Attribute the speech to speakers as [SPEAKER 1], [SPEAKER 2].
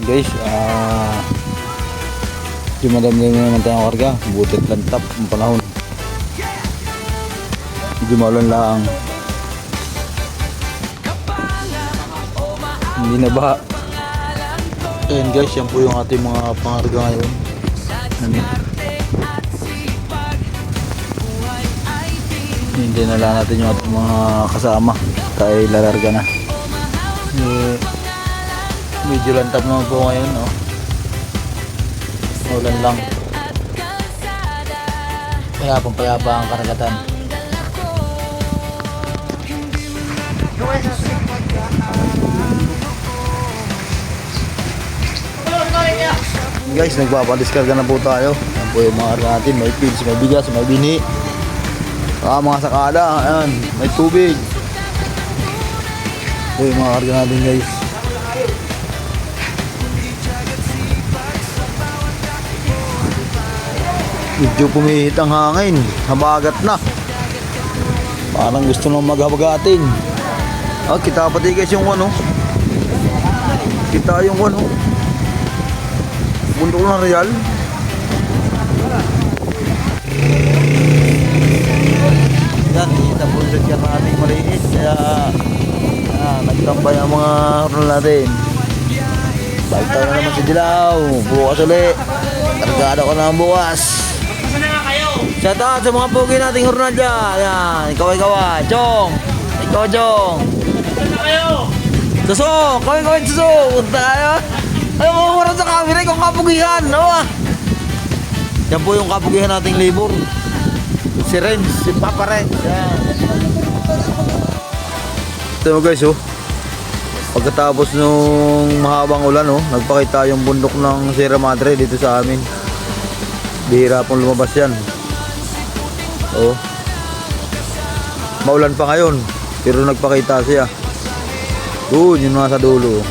[SPEAKER 1] guys, yung madami naman tayong karga, butit lang tap ang panahon, medyo maulan lang, hindi na ba. Ayan guys, yan po yung ating mga pangarga ngayon. Hindi na lang natin yung ating mga kasama tayo lalarga na. Medyo lantap naman po ngayon, no? Ulan lang. Payapa ang karagatan. Guys, nagpapadiskarga na po tayo. Yan po yung mga karga natin. May pills, may bigas, may bini. Mga sakada. Ayan, may tubig. Ito yung mga karga natin guys. Medyo pumihit ang hangin, habagat na. Parang gusto nang maghabagatin. Kita pati guys yung ano. Kita yung ano. Bundok ng Real. Yan, kita bundok yan ng ating maliit. Kaya nagtambay ang mga hurol natin. Balik tayo na naman sa Dilaw. Bukas ulit. Kargado ko na bukas. Shout out sa mga pogi nating hurunal dyan. Ayan, ikaw. Jong. Ikaw, Jong. Suso. Kawin, Suso. Punta kayo. Ayaw mo humarap sa camera. Ikaw kapugihan. Yan po yung kapugihan nating labor. Si Renz. Si Papa Renz. Ayan. Ito mo guys, pagkatapos nung mahabang ulan, nagpakita yung bundok ng Sierra Madre dito sa amin. Bihira pong lumabas yan. Maulan pa ngayon, pero nagpakita siya. Doon, yung nasa dulo.